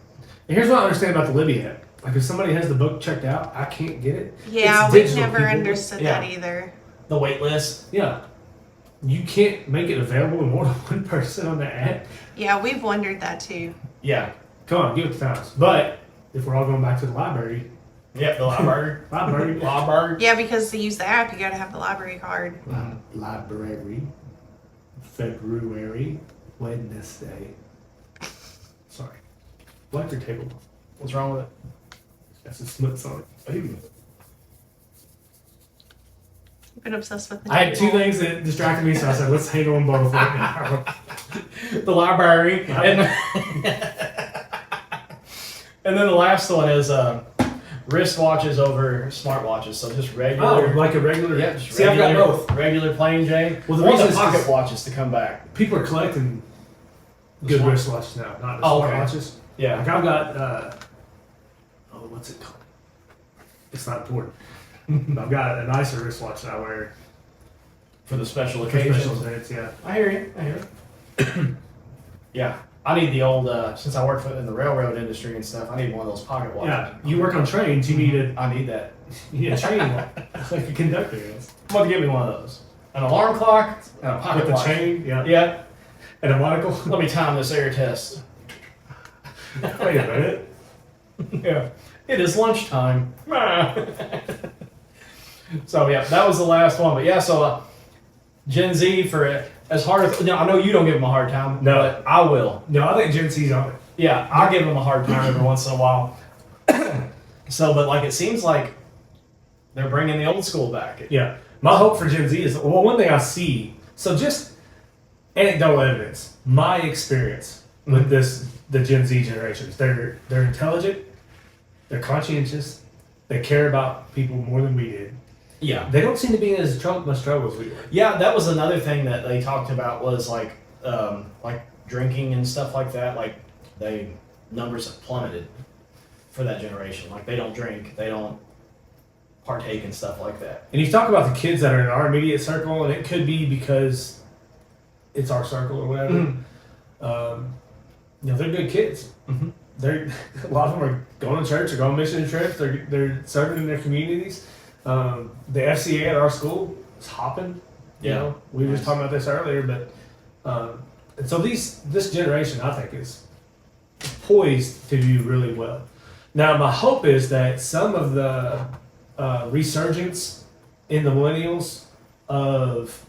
And here's what I understand about the Libby app. Like if somebody has the book checked out, I can't get it. Yeah, It's we've digital, never people. understood Yeah. that either. the wait list. Yeah. You can't make it available to more than one person on the app. Yeah, we've wondered that too. Yeah, Come on, give it the times. But if we're all going back to the library, yep, the library. library, Library. Yeah, because to use the app, you got to have the library card. library, February, Wednesday. Sorry. Electric table. What's wrong with it? That's a smuts on it. You've been obsessed with the I had two table. things that distracted me, so I said, let's handle them both right now. The library. And, and then the last one is wristwatches over smartwatches. So just regular. Oh, like a regular. Yeah, just See, I've got regular, both. Regular plain Jane. Well, the I want reason the is pocket 'cause- watches to come back. People are collecting good Smart- wristwatches now, not the Oh, okay. smartwatches. Yeah. Like I've got, what's it called? It's not important. I've got a nicer wristwatch that I wear For the special for special occasions. events. Yeah. I hear you. I hear you. Yeah. I need the old, since I work in the railroad industry and stuff, I need one of those pocket watches. Yeah. You work on trains. You need a I need that. train one. It's like a conductor is. I'm about to get me one of those. An alarm clock and a pocket With the watch. chain. Yeah. Yeah. And a monocle. Let me time this air test. Wait a minute. Yeah. It is lunchtime. So yeah, that was the last one. But yeah, so Gen Z for as hard as I know you don't give them a hard time. No. But I will. No, I think Gen C's on it. Yeah, I'll give them a hard time every once in a while. So, but like it seems like they're bringing the old school back. Yeah. My hope for Gen Z is, well, one thing I see, so just anecdotal evidence, my experience with the Gen Z generations, they're intelligent, they're conscientious, they care about people more than we did. Yeah. They don't seem to be in as much trouble as we were. Yeah, that was another thing that they talked about was like drinking and stuff like that. Like numbers have plummeted for that generation. Like they don't drink, they don't partake in stuff like that. And you talk about the kids that are in our immediate circle, and it could be because it's our circle or whatever. They're good kids. Mm-hmm. They're a lot of them are going to church or going on mission trips. They're serving in their communities. The FCA at our school is hopping. You Yeah. know, we were just Nice. talking about this earlier, but and so this generation, I think, is poised to do really well. Now, my hope is that some of the resurgence in the millennials of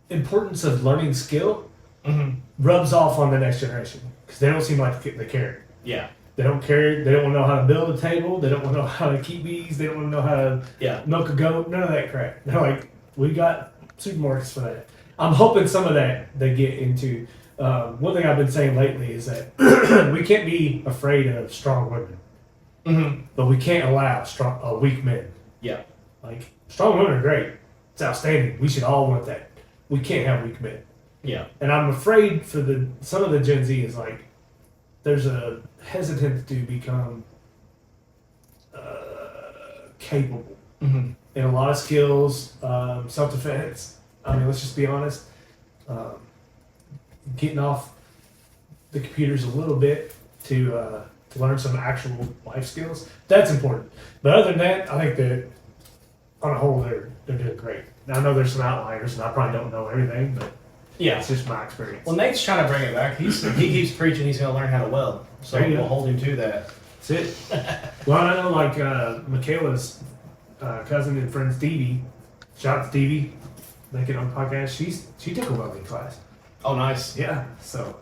importance of learning skill Mm-hmm. rubs off on the next generation because they don't seem like they care. Yeah. They don't care. They don't want to know how to build a table. They don't want to know how to keep bees. They don't want to know how to Yeah. milk a goat. None of that crap. They're like, we got supermarkets for that. I'm hoping some of that they get into. One thing I've been saying lately is that we can't be afraid of strong women, Mm-hmm. but we can't allow weak men. Yeah. Like strong women are great. It's outstanding. We should all want that. We can't have weak men. Yeah. And I'm afraid for some of the Gen Z is like there's a hesitance to become capable Mm-hmm. in a lot of skills, self-defense. I mean, let's just be honest. Getting off the computers a little bit to to learn some actual life skills. That's important. But other than that, I think that on a whole, they're doing great. Now, I know there's some outliers, and I probably don't know everything, but Yeah. it's just my experience. Well, Nate's trying to bring it back. He keeps preaching he's going to learn how to weld. So There you we'll go. hold him to that. That's it. Well, I know like Michaela's cousin and friend Stevie. Shout out to Stevie, making it on the podcast. She took a welding class. Oh, nice. Yeah, so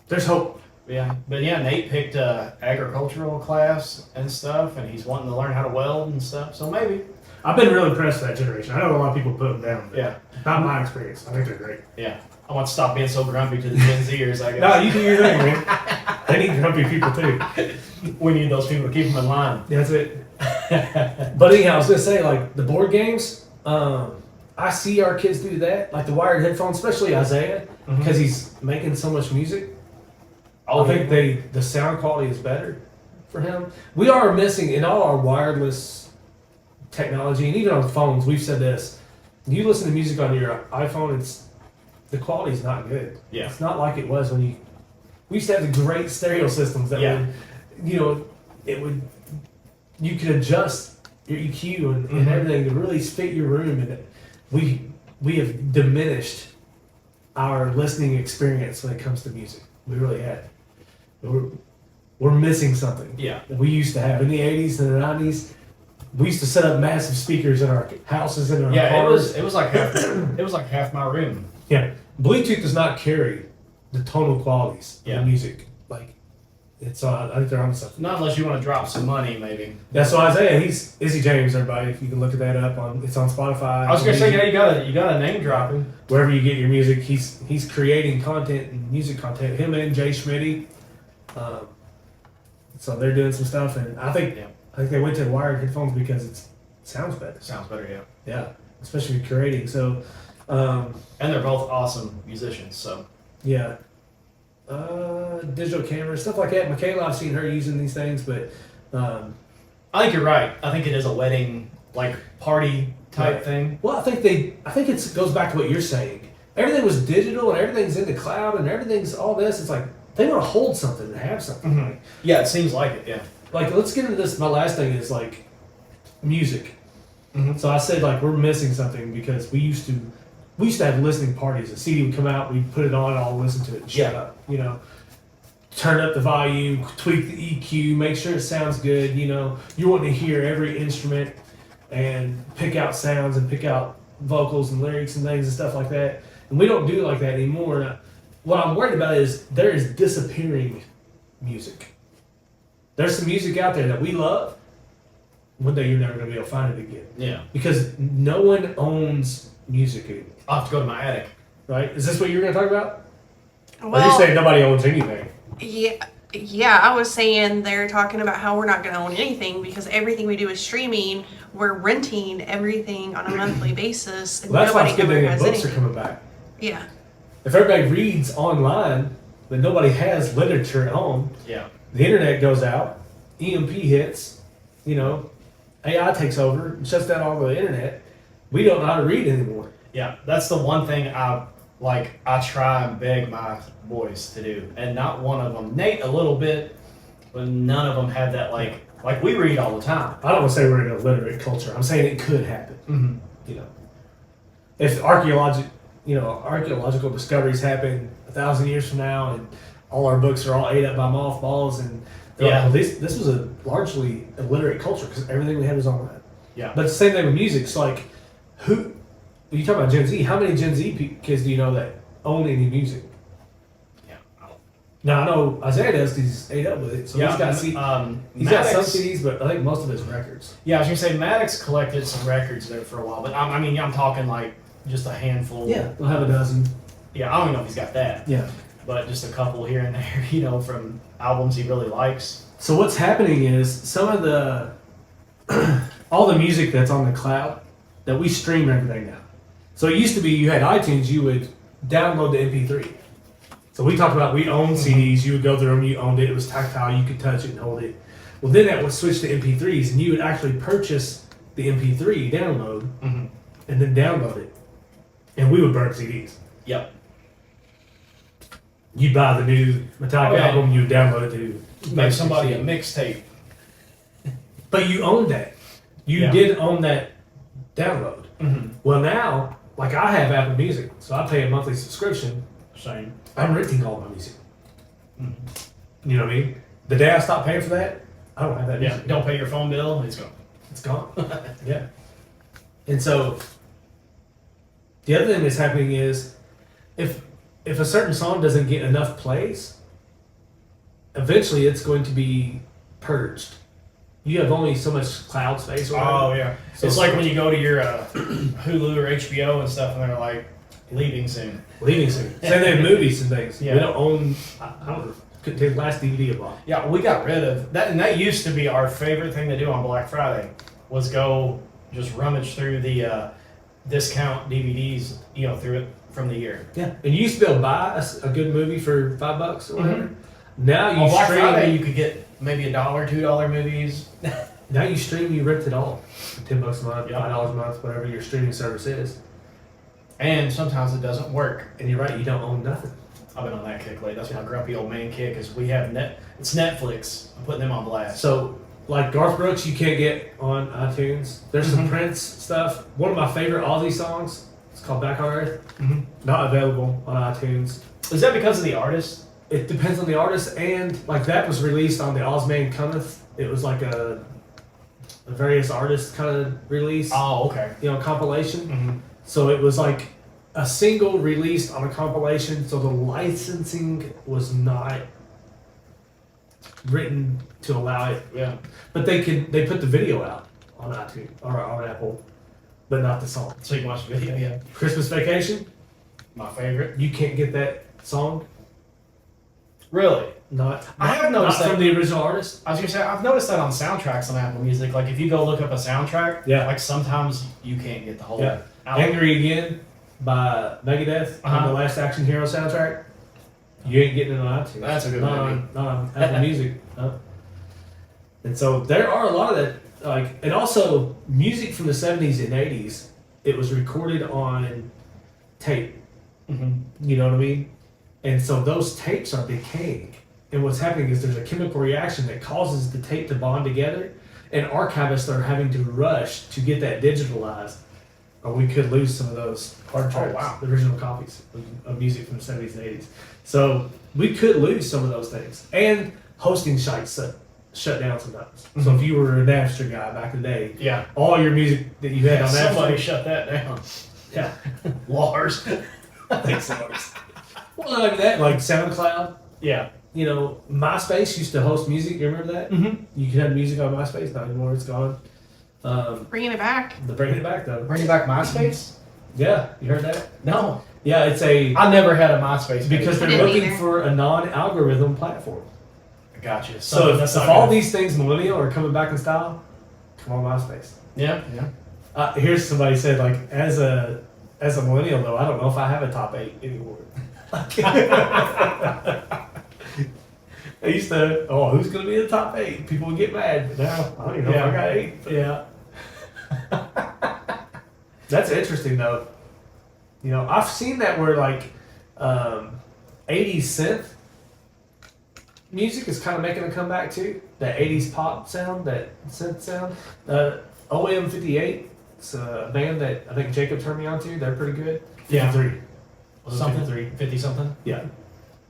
there's hope. Yeah. But yeah, Nate picked a agricultural class and stuff, and he's wanting to learn how to weld and stuff. So maybe. I've been really impressed with that generation. I know a lot of people put them down. But Yeah. not my experience. I think they're great. Yeah. I want to stop being so grumpy to the Gen Zers, I guess. No, you do your thing, man. They need grumpy people too. We need those people to keep them in line. That's it. But anyhow, I was gonna say like the board games. I see our kids do that, like the wired headphones, especially Isaiah, because he's making so much music. I think the sound quality is better for him. We are missing in all our wireless technology, and even on phones. We've said this: you listen to music on your iPhone, the quality is not good. Yeah. It's not like it was when we used to have the great stereo systems that Yeah. would, you could adjust your EQ and everything to really fit your room, and we have diminished our listening experience when it comes to music. We really have. We're missing something Yeah. that we used to have in the 80s and the 90s. We used to set up massive speakers in our houses and in our Yeah, cars. it was like half my room. Yeah, Bluetooth does not carry the tonal qualities Yeah. of music. Like, it's I think they're on something. Not unless you want to drop some money, maybe. Yeah, so Isaiah, he's Izzy James. Everybody, if you can look at that up it's on Spotify. I was gonna say, yeah, you got a name dropping. Wherever you get your music, he's creating content and music content. Him and Jay Schmitty. So they're doing some stuff, and I think they went to wired headphones because it sounds better. Sounds better, yeah. Yeah, especially creating. So. And they're both awesome musicians, so. Yeah. Digital cameras, stuff like that. Michaela, I've seen her using these things, but I think you're right. I think it is a wedding, like, party type Right. thing. well, I think it goes back to what you're saying. Everything was digital and everything's in the cloud and everything's all this. It's like they want to hold something and have something. Mhm. Yeah, it seems like it, yeah. Like, let's get into this. My last thing is like music. Mhm. So I said like we're missing something because we used to have listening parties. A CD would come out, we'd put it on, all listen to it, and shut Yeah. up. Turn up the volume, tweak the EQ, make sure it sounds good. You want to hear every instrument and pick out sounds and pick out vocals and lyrics and things and stuff like that. And we don't do it like that anymore. And what I'm worried about is there is disappearing music. There's some music out there that we love. One day you're never going to be able to find it again Yeah. because no one owns music anymore. I'll have to go to my attic. Right? Is this what you're going to talk about? Or Well, you're saying nobody owns anything? yeah, I was saying they're talking about how we're not going to own anything because everything we do is streaming. We're renting everything on a monthly basis, and Well, that's why nobody it's good ever that has books are anything. coming back. Yeah, If everybody reads online, then nobody has literature at home. Yeah. The internet goes out, EMP hits, AI takes over and shuts down all the internet. We don't know how to read anymore. Yeah. That's the one thing I try and beg my boys to do. And not one of them. Nate, a little bit, but none of them have that, like we read all the time. I don't want to say we're in a literate culture. I'm saying it could happen. Mm-hmm. If archaeological discoveries happen 1,000 years from now, and all our books are all ate up by mothballs, and they're Yeah. like, well, this was a largely illiterate culture because everything we had was online. Yeah. But the same thing with music. It's like, you talk about Gen Z. How many Gen Z kids do you know that own any music? Yeah. Now I know Isaiah does because he's ate up with it. So he's got he's got some Maddox- CDs, but I think most of his records. Yeah, I was gonna say Maddox collected some records there for a while, but I'm talking like just a handful. we'll have a dozen. Yeah, I don't even know if he's got that, Yeah. but just a couple here and there, from albums he really likes. So what's happening is some of the all the music that's on the cloud that we stream everything now. So it used to be you had iTunes, you would download the MP3. So we talked about we owned CDs, you would go through them, you owned it, it was tactile, you could touch it and hold it. Well, then that would switch to MP3s, and you would actually purchase the MP3 download Mm-hmm. and then download it, and we would burn CDs. Yep. You buy the new Metallica Oh, yeah. album, you download it to Make somebody a mixtape. But you own that. You Yeah. did own that download. Mm-hmm. Well, now, like I have Apple Music, so I pay a monthly subscription. Same. I'm renting all my music. Mm-hmm. You know what I mean? The day I stop paying for that, I don't have that Yeah. music. Don't pay your phone bill. It's gone. It's gone. Yeah. And so the other thing that's happening is if a certain song doesn't get enough plays, eventually it's going to be purged. You have only so much cloud space. Or whatever. Oh yeah. So it's like when you go to your Hulu or HBO and stuff, and they're like leaving soon. leaving soon. Same thing with movies and things. Yeah. We don't own. I don't know. Couldn't take the last DVD I bought. Yeah, we got rid of that, and that used to be our favorite thing to do on Black Friday was go just rummage through the discount DVDs, through it from the year. Yeah. And you used to be able to buy a good movie for $5 or whatever. Now you On Black stream. Friday, you could get maybe $1, $2 movies. Now you stream. You rent it all for $10 a month, Yeah. $5 a month, whatever your streaming service is. And sometimes it doesn't work. And you're right. You don't own nothing. I've been on that kick lately. That's my grumpy old man kick. Is we have it's Netflix. I'm putting them on blast. So, like Garth Brooks, you can't get on iTunes. There's some Mhm. Prince stuff. One of my favorite Aussie songs. It's called Back on Earth. Mhm. Not available on iTunes. Is that because of the artist? It depends on the artist, and like that was released on the Ozman Cometh. It was like a various artists kind of release, Oh, okay. compilation. Mm-hmm. So it was like a single released on a compilation. So the licensing was not written to allow it, Yeah. but they put the video out on iTunes or on Apple, but not the song. So you can watch the video. Yeah. Christmas Vacation, My favorite. you can't get that song. Really? Not I have noticed not that. from the original artist. I was gonna say I've noticed that on soundtracks on Apple Music. Like if you go look up a soundtrack, Yeah. like sometimes you can't get the whole Yeah. album. Angry Again by Megadeth on Uh-huh. the Last Action Hero soundtrack. You ain't getting it on iTunes. That's a good not movie. on, not on Apple Music. No. And so there are a lot of that, like, and also music from the 70s and 80s. It was recorded on tape. Mhm. You know what I mean? And so those tapes are decaying. And what's happening is there's a chemical reaction that causes the tape to bond together, and archivists are having to rush to get that digitalized, or we could lose some of those hard tracks, wow. the original copies of music from the 70s and 80s. So we could lose some of those things. And hosting sites shut down sometimes. So if you were a Napster guy back in the day, Yeah. all your music that you had on Somebody Napster, shut that down. yeah, Lars. thanks, Lars. Well, like that, like SoundCloud. Yeah. MySpace used to host music. You remember that? Mm-hmm. You could have music on MySpace. Not anymore. It's gone. Bringing it back. They're bringing it back though. Bringing back MySpace? Yeah, you heard that? No. Yeah, it's a I never had a MySpace page. because I they're didn't looking either. for a non-algorithm platform. Gotcha. So that's if not all good. these things millennial are coming back in style, come on MySpace. Yeah. Here's somebody said like as a millennial though, I don't know if I have a top 8 anymore. I used to, who's gonna be in the top 8? People would get mad, but now I don't even know if I got 8. Yeah. That's interesting though. I've seen that where like 80s synth music is kind of making a comeback too. That 80s pop sound, that synth sound. OM58, it's a band that I think Jacob turned me on to. They're pretty good. Yeah. 53. Something. 53. 50 something? Yeah.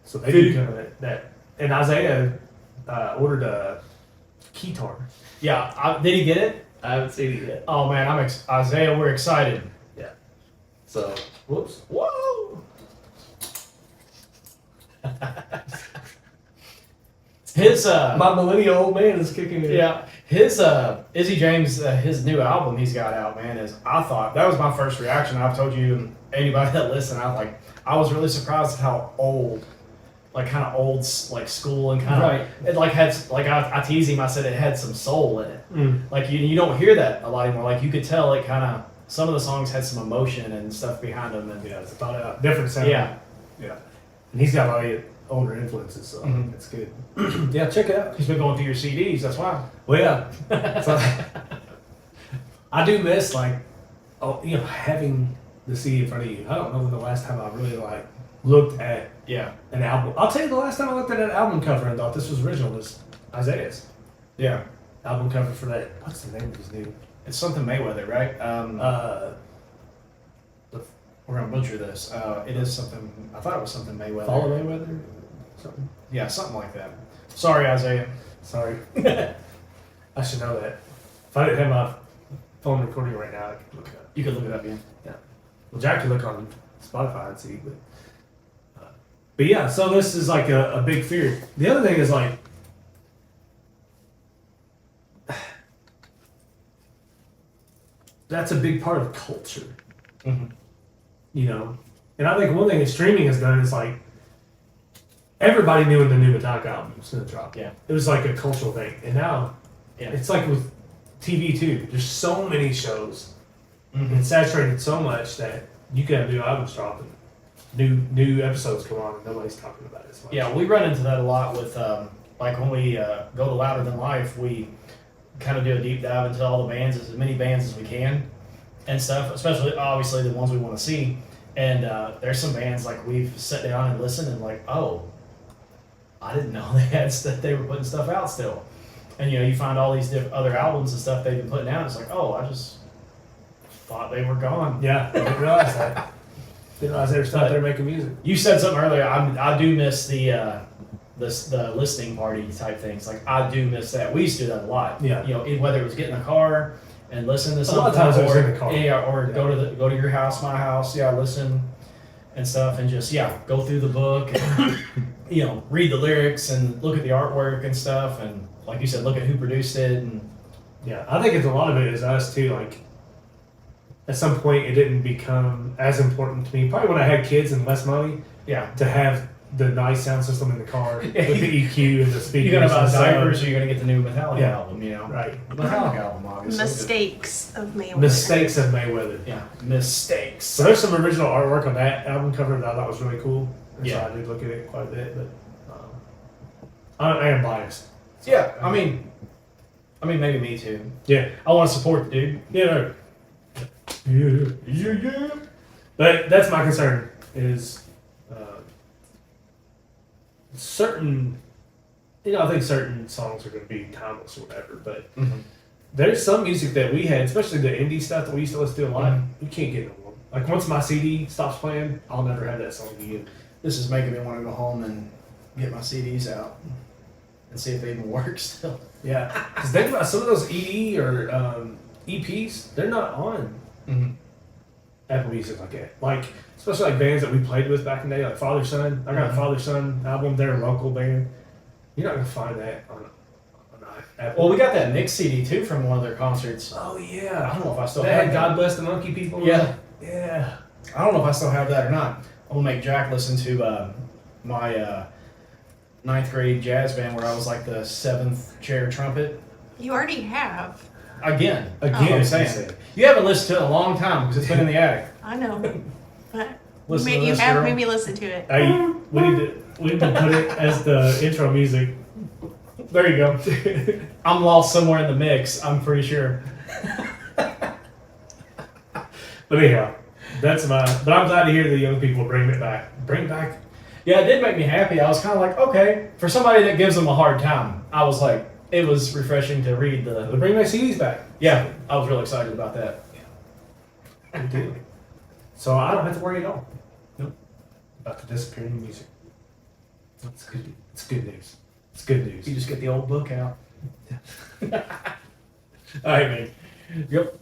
So they do kind of that. And Isaiah ordered a keytar. Yeah. Did he get it? I haven't seen it yet. Oh man, Isaiah, we're excited. So, whoops. Whoa! His My millennial old man is kicking it. yeah, his Izzy James, his new album he's got out, man, I thought that was my first reaction. I've told you and anybody that listened, I was really surprised at how old, like kind of old, like school and kind of Right. it like had like I teased him. I said it had some soul in it. Mm. Like you don't hear that a lot anymore. Like you could tell it kind of some of the songs had some emotion and stuff behind them. And Yeah, it's thought out. Different sound. yeah. Yeah. And he's got a lot of older influences, so Mhm. it's good. Yeah, check it out. He's been going through your CDs. That's why. Well, yeah. So, I do miss, like, having the CD in front of you. I don't know when the last time I really, like, looked at Yeah. an album. I'll tell you the last time I looked at an album cover and thought this was original was Isaiah's Yeah. album cover for that. What's the name of his dude? It's something Mayweather, right? We're gonna butcher this. It is something. I thought it was something Mayweather. Follow Mayweather? Something. Yeah, something like that. Sorry, Isaiah. Sorry. I should know that. If I didn't have my phone recording right now, I could look it up. You could look it up, again. Well, Jack could look on Spotify and see, but yeah. So this is like a big fear. The other thing is like, that's a big part of culture, Mm-hmm. you know. And I think one thing that streaming has done is like, everybody knew when the new Metallica album was going to drop. Yeah. It was like a cultural thing, and now Yeah. it's like with TV too. There's so many shows. Mm-hmm. It's saturated so much that you can have new albums dropping, new episodes come on, and nobody's talking about it as much. Yeah, we run into that a lot with like when we go to Louder Than Life, we kind of do a deep dive into all the bands, as many bands as we can, and stuff. Especially, obviously, the ones we want to see. And there's some bands like we've sat down and listened and like, oh, I didn't know they had stuff. They were putting stuff out still. And you find all these other albums and stuff they've been putting out. It's like, oh, I just thought they were gone. Yeah, I didn't realize that. Didn't realize they were still out there making music. You said something earlier. I do miss the listening party type things. Like I do miss that. We used to do that a lot. Yeah. Whether it was get in the car and listen to A something, lot of times it was or, in the car. Yeah, or Yeah. go to your house, my house. Yeah, listen and stuff, and just go through the book and read the lyrics and look at the artwork and stuff, and like you said, look at who produced it and Yeah, I think it's a lot of it is us too. Like, at some point, it didn't become as important to me. Probably when I had kids and less money, yeah. to have the nice sound system in the car with the EQ and the speakers. You're gonna buy and stuff. diapers, or you're gonna get the new Metallica Yeah. album. Right. Metallica album, obviously. Mistakes of Mayweather. Mistakes of Mayweather. Yeah, mistakes. So there's some original artwork on that album cover that I thought was really cool. And Yeah. So I did look at it quite a bit, but I am biased. Yeah, I mean, maybe me too. Yeah. I want to support the dude. Yeah. Yeah. But that's my concern is certain, I think certain songs are going to be timeless or whatever, but there's some music that we had, especially the indie stuff that we used to listen to a lot, we can't get no more. Like once my CD stops playing, I'll never have that song again. This is making me want to go home and get my CDs out and see if they even work still. Yeah. Because think about some of those ED or EPs, they're not on Apple Music like that. Like, especially like bands that we played with back in the day, like Father Son. I got a Father Son album. They're a local band. You're not gonna find that on Apple. Well, we got that mix CD too from one of their concerts. Oh I yeah. don't know if I still They have had that. God Bless the Monkey People. Yeah. Yeah. I don't know if I still have that or not. I'm gonna make Jack listen to my ninth grade jazz band where I was like the seventh chair trumpet. You already have. Again, Oh. I'm you saying. said. You haven't listened to it in a long time because it's been in the attic. I know. But Listen you to this, have girl. made me listen to it. Hey, we need to put it as the intro music. There you go. I'm lost somewhere in the mix, I'm pretty sure. But anyhow, that's my. But I'm glad to hear the young people bring it back. Bring back. Yeah, it did make me happy. I was kind of like, okay, for somebody that gives them a hard time, I was like, it was refreshing to read the. Bring my CDs back. Yeah, I was real excited about that. Good deal. So I don't have to worry at all. Nope. About the disappearing music. That's good. It's good news. It's good news. You just get the old book out. All right, man. Yep.